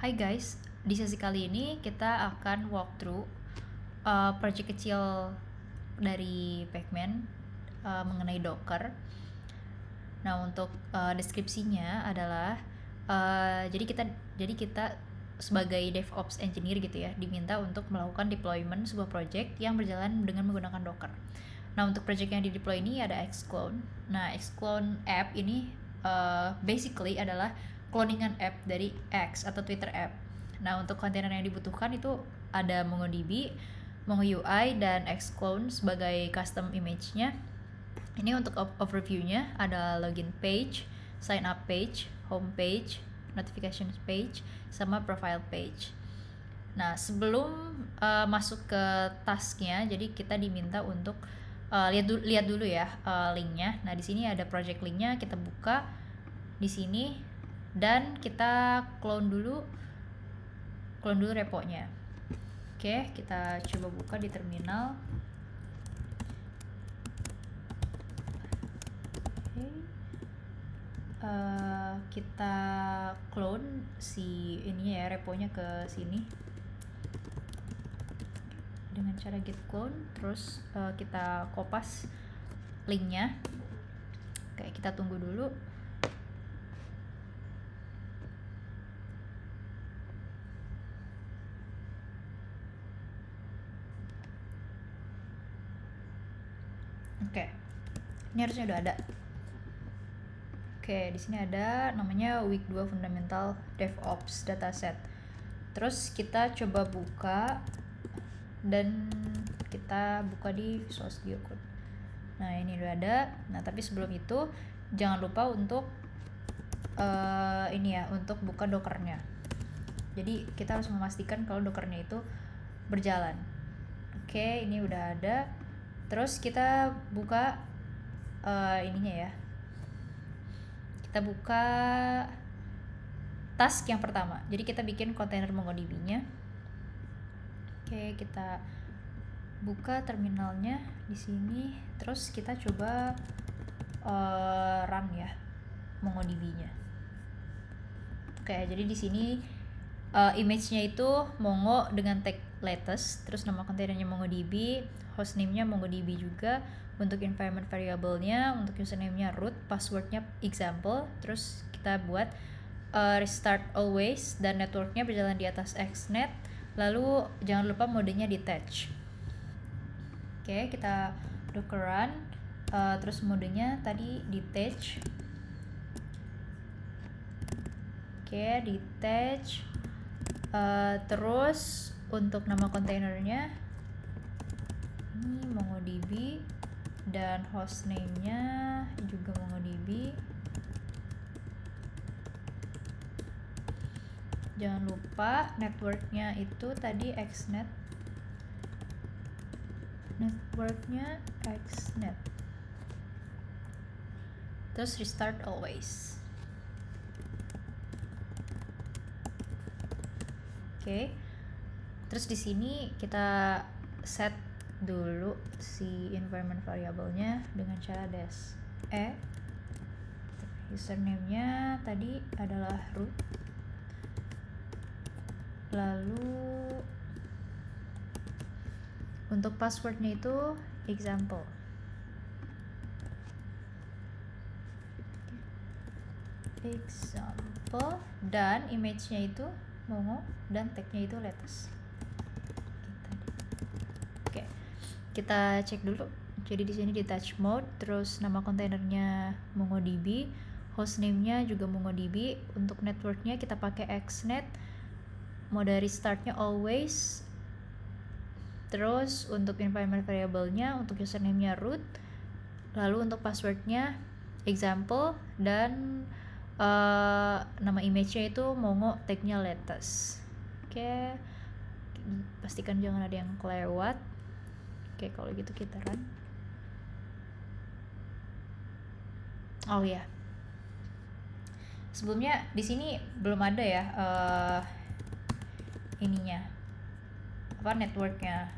Hai guys, di sesi kali ini kita akan walkthrough project kecil dari Pacman mengenai Docker. Nah, untuk deskripsinya adalah jadi kita sebagai DevOps engineer gitu ya, diminta untuk melakukan deployment sebuah project yang berjalan dengan menggunakan Docker. Nah, untuk project yang di-deploy ini ada Xclone. Nah, Xclone app ini basically adalah cloningan app dari X atau Twitter app. Nah, untuk kontainer yang dibutuhkan itu ada MongoDB, MongoUI, dan Xclone sebagai custom image-nya. Ini untuk overview-nya ada login page, sign up page, home page, notification page, sama profile page. Nah, sebelum masuk ke tasknya, jadi kita diminta untuk lihat dulu ya linknya. Nah, di sini ada project linknya, kita buka di sini dan kita clone dulu reponya. Oke, kita coba buka di terminal. Kita clone si ininya ya, reponya ke sini dengan cara git clone, terus kita kopas linknya. Kayak kita tunggu dulu. Oke, ini harusnya udah ada. Oke, di sini ada namanya week 2 fundamental DevOps dataset. Terus kita coba buka dan kita buka di Visual Studio Code. Nah, ini udah ada. Nah, tapi sebelum itu jangan lupa untuk ini ya, untuk buka Dockernya. Jadi kita harus memastikan kalau Dockernya itu berjalan. Oke, ini udah ada. Terus kita buka ininya ya. Kita buka task yang pertama. Jadi kita bikin kontainer MongoDB-nya. Oke, kita buka terminalnya di sini. Terus kita coba run ya MongoDB-nya. Oke, jadi di sini image-nya itu Mongo dengan tag latest, terus nama kontainernya MongoDB, hostname-nya MongoDB juga, untuk environment variable-nya, untuk username-nya root, password-nya example, terus kita buat restart always, dan network-nya berjalan di atas Xnet, lalu jangan lupa modenya detach. Oke, kita docker run, terus modenya tadi detach. Oke, detach. Terus untuk nama kontainernya ini MongoDB dan hostname-nya juga MongoDB. Jangan lupa network-nya itu tadi Xnet. Network-nya Xnet. Terus restart always. Oke. Terus di sini kita set dulu si environment variable-nya dengan cara dash e. Username-nya tadi adalah root. Lalu untuk password-nya itu example. Dan image-nya itu Mongo dan tag-nya itu latest. Oke. Kita cek dulu. Jadi di sini di touch mode, terus nama kontainernya MongoDB, hostname-nya juga MongoDB, untuk network-nya kita pakai Xnet, mode restart-nya always. Terus untuk environment variable-nya, untuk username-nya root, lalu untuk password-nya example, dan nama image-nya itu Mongo, tag-nya latest. Oke, pastikan jangan ada yang kelewat. Oke, kalau gitu kita run. Oh ya, sebelumnya di sini belum ada ya ininya, apa, networknya.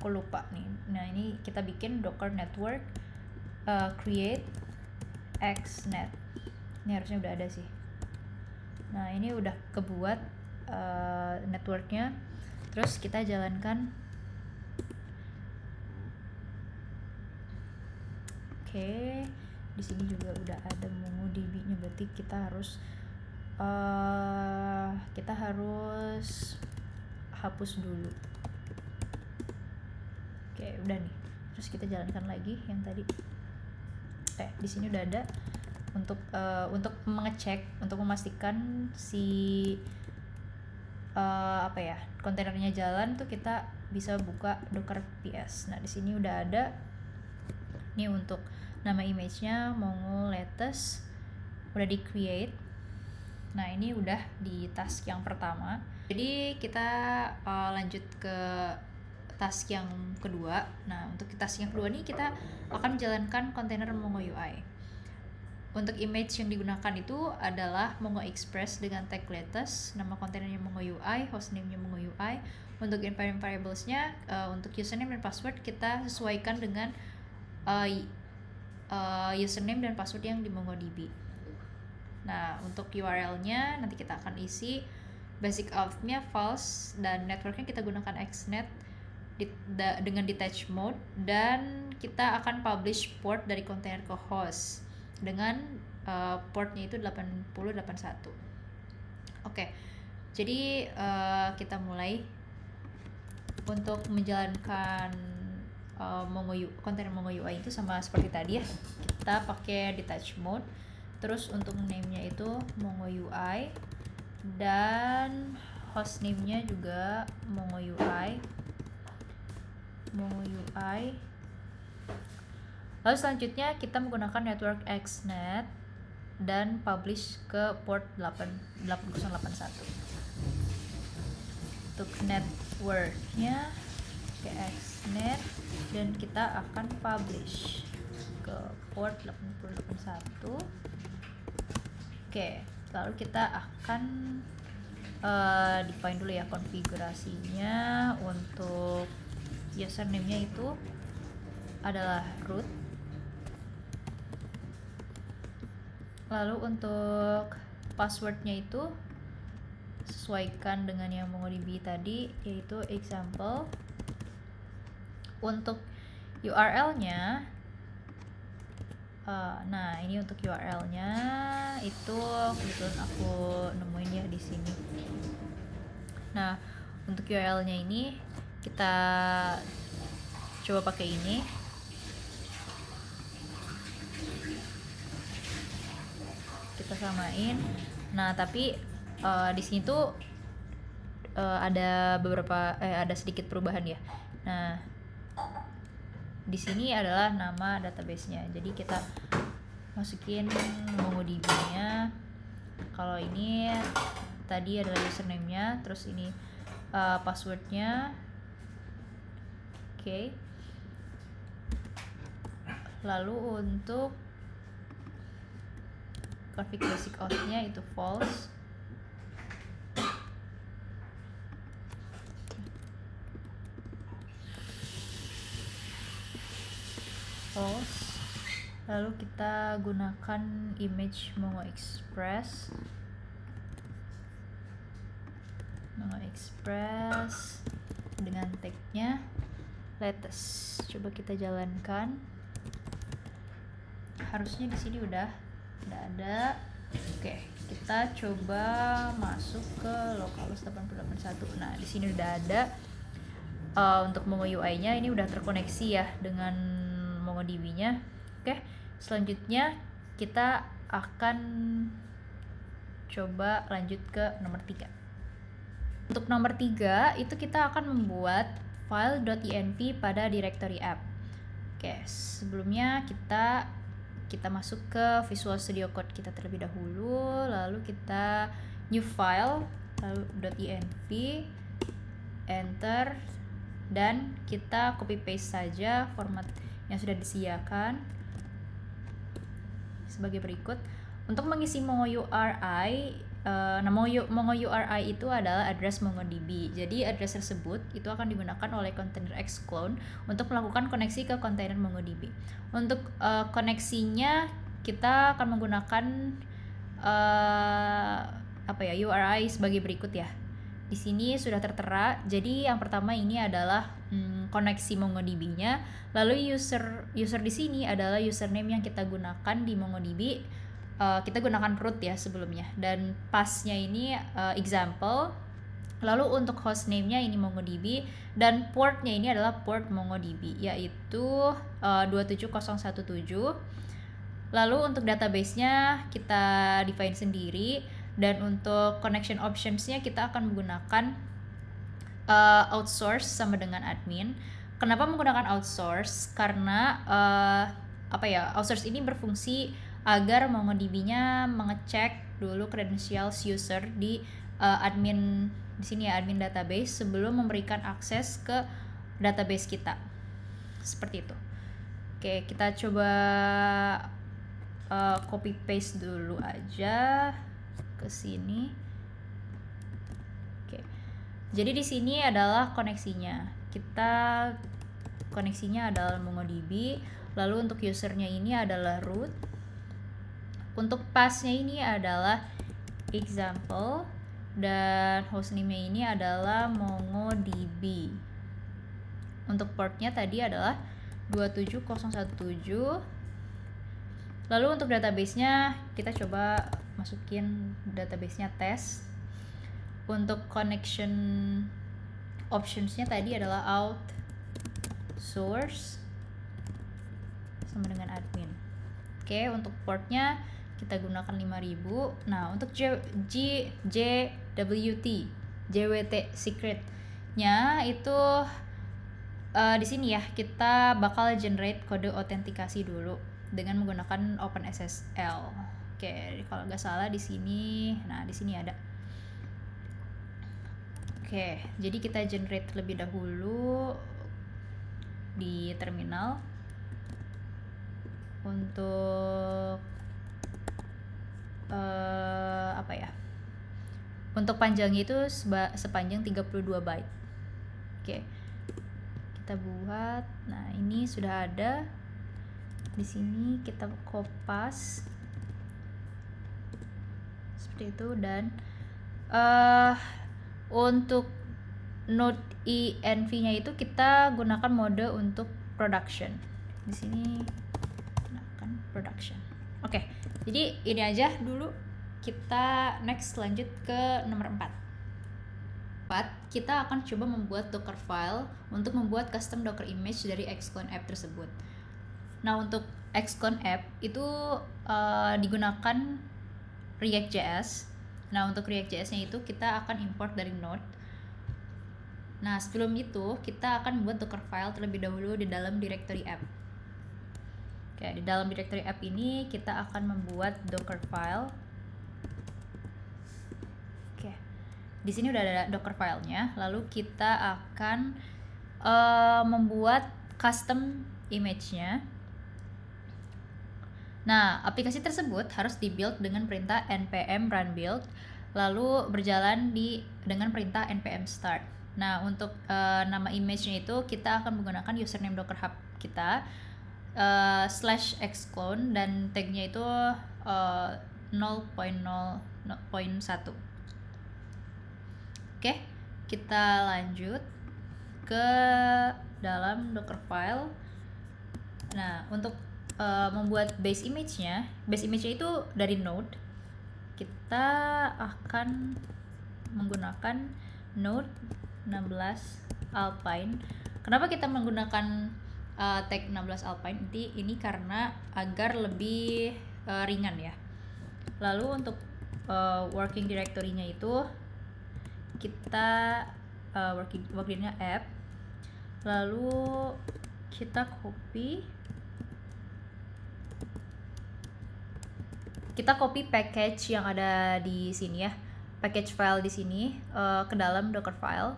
Aku lupa nih. Nah, ini kita bikin docker network create Xnet. Ini harusnya udah ada sih. Nah, ini udah kebuat networknya, terus kita jalankan. Oke, di sini juga udah ada MongoDB-nya, berarti kita harus hapus dulu. Oke, udah nih. Terus kita jalankan lagi yang tadi. Oke, di sini udah ada untuk mengecek, untuk memastikan si kontainernya jalan tuh kita bisa buka Docker PS. Nah, di sini udah ada nih untuk nama image-nya Mongo Latest udah di create. Nah, ini udah di task yang pertama. Jadi kita lanjut ke task yang kedua. Nah, untuk task yang kedua nih kita akan menjalankan kontainer Mongo UI. Untuk image yang digunakan itu adalah Mongo Express dengan tag latest, nama kontainernya Mongo UI, hostname-nya Mongo UI. Untuk environment variables-nya, untuk username dan password kita sesuaikan dengan username dan password yang di MongoDB. Nah, untuk URL-nya nanti kita akan isi basic auth-nya false dan networknya kita gunakan Xnet dengan detach mode, dan kita akan publish port dari kontainer ke host dengan portnya itu 8081. Oke, jadi kita mulai untuk menjalankan kontainer Mongo UI itu sama seperti tadi ya. Kita pakai detach mode. Terus untuk name-nya itu Mongo UI dan hostname-nya juga Mongo UI. Lalu selanjutnya kita menggunakan network Xnet dan publish ke port 8081. Untuk networknya ke Xnet dan kita akan publish ke port 8081. Oke, lalu kita akan define dulu ya konfigurasinya. Untuk username-nya itu adalah root. Lalu untuk password-nya itu sesuaikan dengan yang MongoDB tadi, yaitu example. Untuk URL-nya, nah ini untuk URL-nya itu kebetulan aku nemuin ya di sini. Nah, untuk URL-nya ini kita coba pakai ini. Kita samain. Nah, tapi di sini tuh ada sedikit perubahan ya. Nah, di sini adalah nama database-nya. Jadi kita masukin MongoDB-nya. Kalau ini tadi adalah username-nya, terus ini password-nya. Oke. Lalu untuk config basic auth-nya itu false. Lalu kita gunakan image Mongo Express dengan tag-nya latest. Coba kita jalankan. Harusnya di sini udah ada. Oke, kita coba masuk ke localhost 8081. Nah, di sini udah ada. Untuk Mongo UI-nya ini udah terkoneksi ya dengan MongoDB-nya. Oke, selanjutnya kita akan coba lanjut ke nomor 3. Untuk nomor 3 itu kita akan membuat file .env pada directory app. Oke, sebelumnya kita masuk ke Visual Studio Code kita terlebih dahulu, lalu kita new file, lalu .env, enter, dan kita copy paste saja format yang sudah disediakan sebagai berikut. Untuk mengisi Mongo URI, Mongo URI itu adalah address MongoDB. Jadi address tersebut itu akan digunakan oleh container Xclone untuk melakukan koneksi ke kontainer MongoDB. Untuk koneksinya kita akan menggunakan URI sebagai berikut ya. di sini sudah tertera. Jadi yang pertama ini adalah koneksi MongoDB-nya. Lalu user di sini adalah username yang kita gunakan di MongoDB. Kita gunakan root ya sebelumnya. Dan path-nya ini example. Lalu untuk hostname-nya ini MongoDB dan port-nya ini adalah port MongoDB yaitu 27017. Lalu untuk database-nya kita define sendiri. Dan untuk connection options-nya kita akan menggunakan outsource sama dengan admin. Kenapa menggunakan outsource? Karena outsource ini berfungsi agar MongoDB-nya mengecek dulu credentials user di admin di sini ya, admin database sebelum memberikan akses ke database kita. Seperti itu. Oke, kita coba copy paste dulu aja ke sini. Oke. Jadi di sini adalah koneksinya. Koneksinya adalah MongoDB. Lalu untuk usernya ini adalah root. Untuk path-nya ini adalah example dan hostname-nya ini adalah MongoDB. Untuk port-nya tadi adalah 27017. Lalu untuk database-nya kita coba masukin database-nya test. Untuk connection options-nya tadi adalah outsource sama dengan admin. Oke, untuk port-nya kita gunakan 5000. Nah, untuk JWT secret-nya itu di sini ya, kita bakal generate kode autentikasi dulu dengan menggunakan OpenSSL. Oke, kalau nggak salah di sini, nah di sini ada. Oke, jadi kita generate terlebih dahulu di terminal untuk untuk panjangnya itu sepanjang 32 byte. Oke, kita buat. Nah, ini sudah ada. Di sini kita kopas seperti itu dan untuk node env-nya itu kita gunakan mode untuk production. Di sini gunakan production. Oke, jadi ini aja dulu. Kita next lanjut ke nomor 4. Kita akan coba membuat Docker file untuk membuat custom Docker image dari Xclone app tersebut. Nah, untuk Xclone app itu digunakan React.js. Nah, untuk React.js-nya itu kita akan import dari Node. Nah, sebelum itu kita akan membuat Docker file terlebih dahulu di dalam directory app. Oke, di dalam directory app ini kita akan membuat Docker file. Oke, di sini udah ada Docker filenya. Lalu kita akan membuat custom image-nya. Nah, aplikasi tersebut harus di-build dengan perintah npm run build, lalu berjalan dengan perintah npm start. Nah, untuk nama image-nya itu kita akan menggunakan username Docker Hub kita /xclone dan tag-nya itu 0.0.1. Oke, kita lanjut ke dalam Docker file. Nah, untuk membuat base image-nya itu dari Node. Kita akan menggunakan Node 16 Alpine. Kenapa kita menggunakan tag 16 Alpine? Ini karena agar lebih ringan ya. Lalu untuk working directory-nya itu kita working directory-nya app. Lalu kita copy package yang ada di sini ya, package file di sini ke dalam Docker file.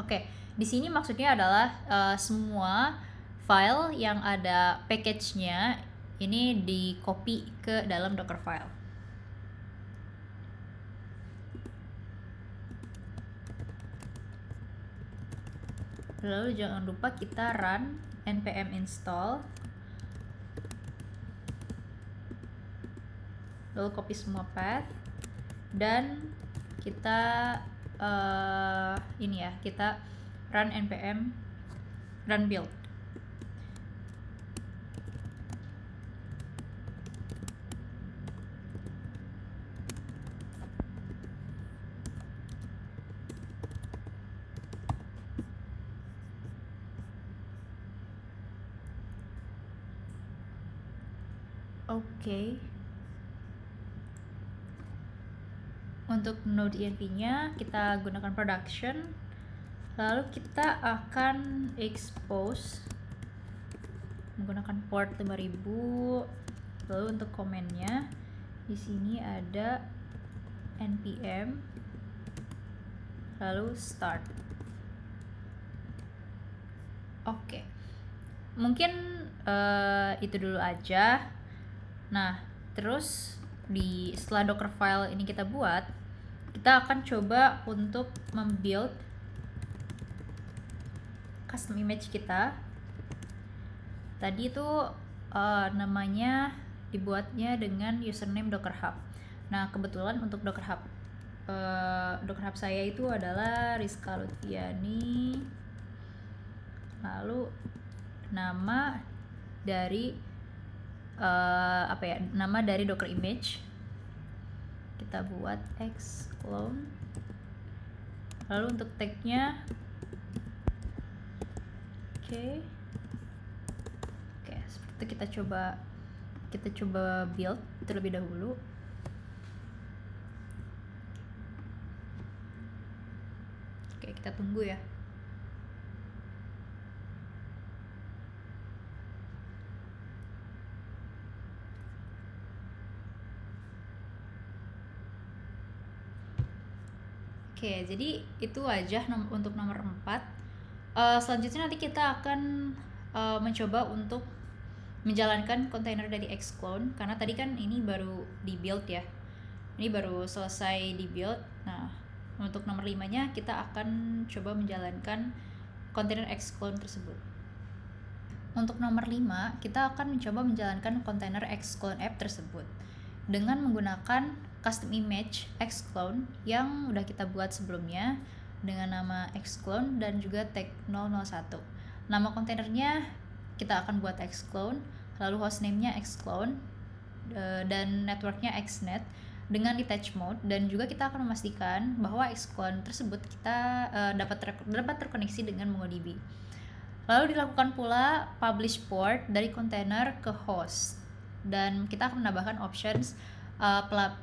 Oke, di sini maksudnya adalah semua file yang ada package-nya ini di copy ke dalam Docker file. Lalu jangan lupa kita run npm install lalu copy semua path, dan kita ini ya, kita run npm run build. Oke. Untuk node env-nya kita gunakan production, lalu kita akan expose menggunakan port 5000. Lalu untuk komennya di sini ada npm lalu start. Oke. Mungkin itu dulu aja. Nah, terus setelah docker file ini kita buat, kita akan coba untuk membuild custom image kita. Tadi itu namanya dibuatnya dengan username Docker Hub. Nah, kebetulan untuk Docker Hub saya itu adalah Rizka Lutfiani. Lalu nama dari nama dari Docker image kita buat xclone. Lalu untuk tagnya oke, seperti itu kita coba build terlebih dahulu. Oke, kita tunggu ya. Oke, jadi itu aja untuk nomor 4. Selanjutnya nanti kita akan mencoba untuk menjalankan kontainer dari xclone, karena tadi kan ini baru di build ya. Ini baru selesai di build. Nah, untuk nomor 5-nya kita akan coba menjalankan kontainer xclone tersebut. Untuk nomor 5, kita akan mencoba menjalankan kontainer xclone app tersebut dengan menggunakan custom image xclone yang udah kita buat sebelumnya dengan nama xclone dan juga tag 001. Nama kontainernya kita akan buat xclone, lalu hostname-nya xclone, dan networknya xnet dengan detach mode, dan juga kita akan memastikan bahwa xclone tersebut kita dapat terkoneksi dengan MongoDB. Lalu dilakukan pula publish port dari kontainer ke host, dan kita akan menambahkan options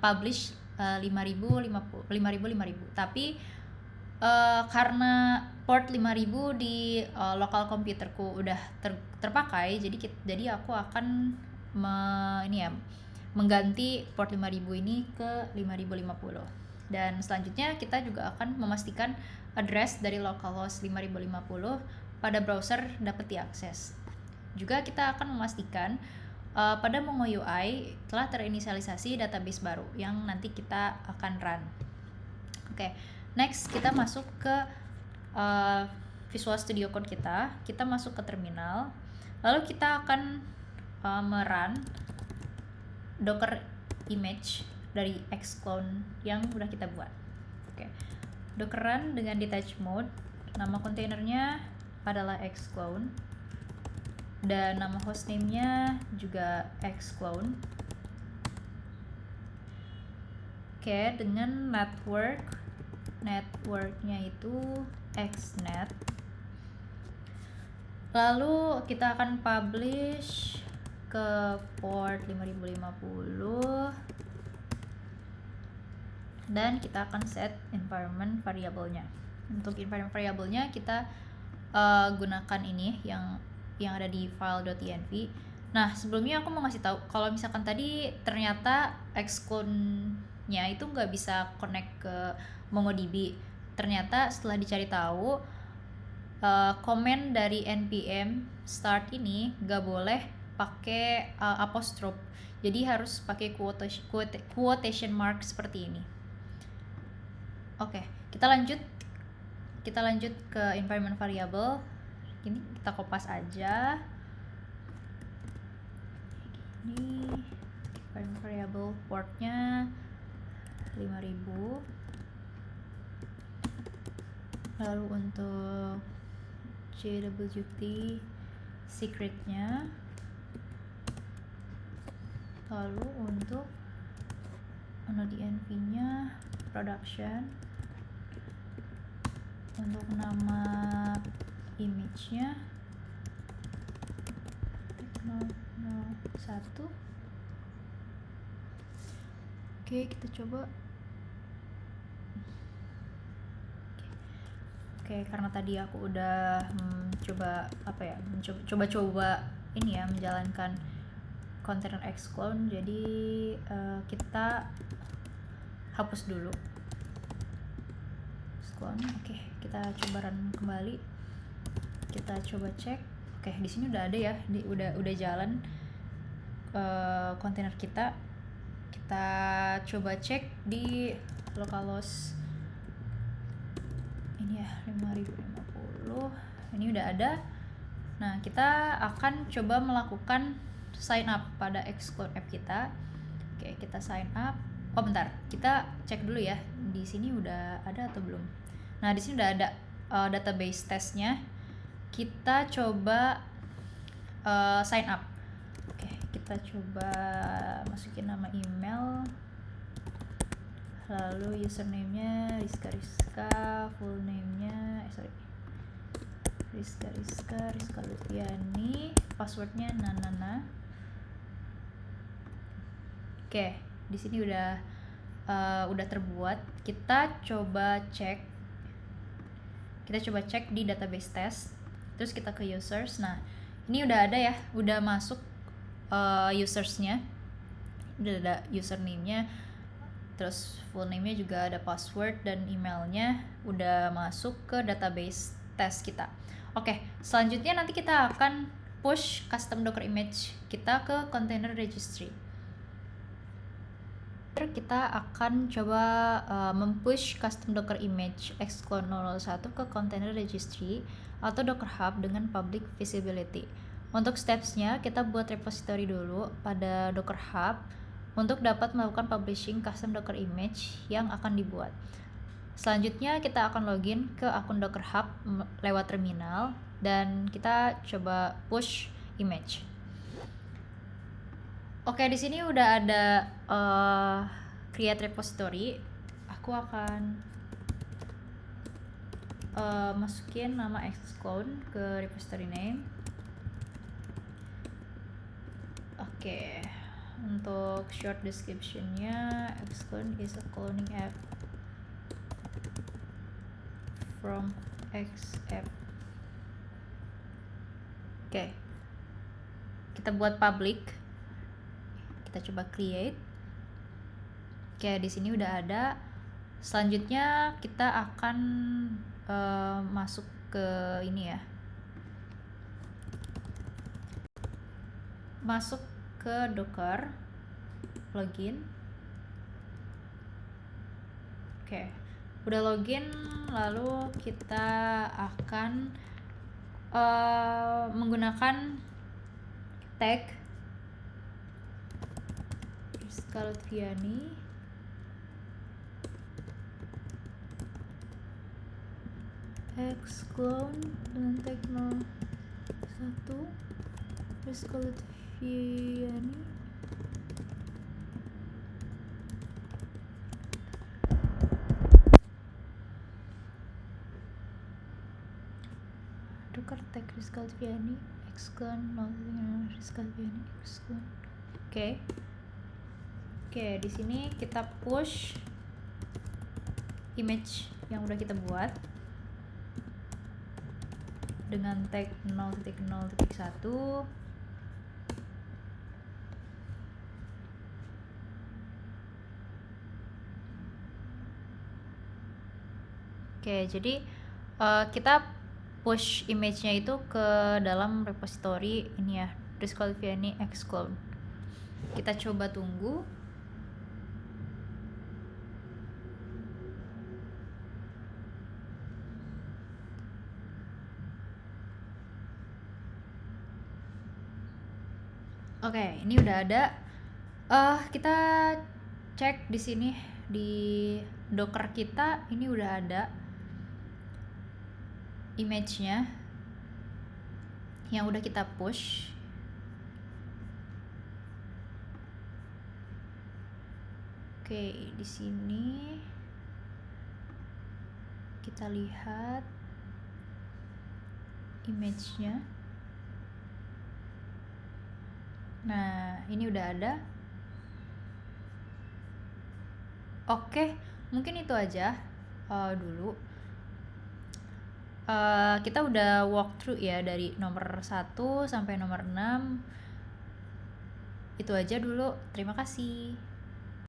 publish 5000, 5000. Tapi karena port 5000 di lokal komputerku udah terpakai, jadi aku akan mengganti port 5000 ini ke 5050. Dan selanjutnya kita juga akan memastikan address dari localhost 5050 pada browser dapat diakses. Juga kita akan memastikan pada Mongo UI telah terinisialisasi database baru yang nanti kita akan run. Oke, next kita masuk ke Visual Studio Code kita. Kita masuk ke terminal, lalu kita akan merun Docker image dari xclone yang udah kita buat. Oke, Docker run dengan detach mode. Nama kontainernya adalah xclone dan nama hostname-nya juga xclone. Oke, dengan networknya itu xnet. Lalu kita akan publish ke port 5050 dan kita akan set environment variable-nya. Untuk environment variable-nya kita gunakan ini yang ada di file.env. Nah, sebelumnya aku mau ngasih tahu kalau misalkan tadi ternyata xclone-nya itu nggak bisa connect ke MongoDB. Ternyata setelah dicari tahu, komen dari npm start ini nggak boleh pakai apostrophe. Jadi harus pakai quotation mark seperti ini. Oke, kita lanjut ke environment variable. Ini kita kopas aja. Ini environment variable portnya 5000. Lalu untuk JWT secretnya, lalu untuk DNV nya production, untuk nama image nya 001. Oke, kita coba. Oke, karena tadi aku udah coba ini ya, menjalankan container Xclone, jadi kita hapus dulu Xclone. Oke, kita coba run kembali, kita coba cek. Oke, di sini udah ada ya, udah jalan kontainer kita. Kita coba cek di localhost ini ya, 5050. Ini udah ada. Nah, kita akan coba melakukan sign up pada Xclone app kita. Oke, kita sign up. Oh, bentar, kita cek dulu ya, di sini udah ada atau belum. Nah, di sini udah ada database testnya. Kita coba sign up. Oke, kita coba masukin nama email, lalu username-nya Rizka, full name-nya Rizka Lutfiani, password-nya Nanana. Oke, di sini udah terbuat. Kita coba cek di database test, terus kita ke users. Nah, ini udah ada ya, udah masuk usersnya, udah ada username-nya, terus full name-nya juga ada, password dan emailnya udah masuk ke database test kita. Oke, selanjutnya nanti kita akan push custom Docker image kita ke container registry. Kita akan coba mempush custom Docker image Xclone 001 ke container registry atau Docker Hub dengan public visibility. Untuk stepsnya, kita buat repository dulu pada Docker Hub untuk dapat melakukan publishing custom Docker image yang akan dibuat. Selanjutnya kita akan login ke akun Docker Hub lewat terminal dan kita coba push image. Oke, di sini udah ada create repository. Aku akan masukin nama Xclone ke repository name. Oke, untuk short description-nya, Xclone is a cloning app from X-App. Oke, kita buat public. Kita coba create. Oke, di sini udah ada. Selanjutnya kita akan masuk ke ini ya, masuk ke Docker, login. Oke, udah login, lalu kita akan menggunakan tag Rizka Lutfiani, Xclone dengan tag 01 Rizka Lutfiani. Docker tag Rizka Lutfiani, Xclone Rizka Lutfiani, Xclone. Oke, di sini kita push image yang udah kita buat dengan tag 0.0.1. Oke, jadi kita push image-nya itu ke dalam repository ini ya, Rizka Lutfiani Xclone. Kita coba tunggu. Oke, ini udah ada. Kita cek di sini di Docker kita ini udah ada image-nya yang udah kita push. Oke, di sini kita lihat image-nya. Nah, ini udah ada. Oke, mungkin itu aja dulu. Kita udah walkthrough ya dari nomor 1 sampai nomor 6. Itu aja dulu. Terima kasih.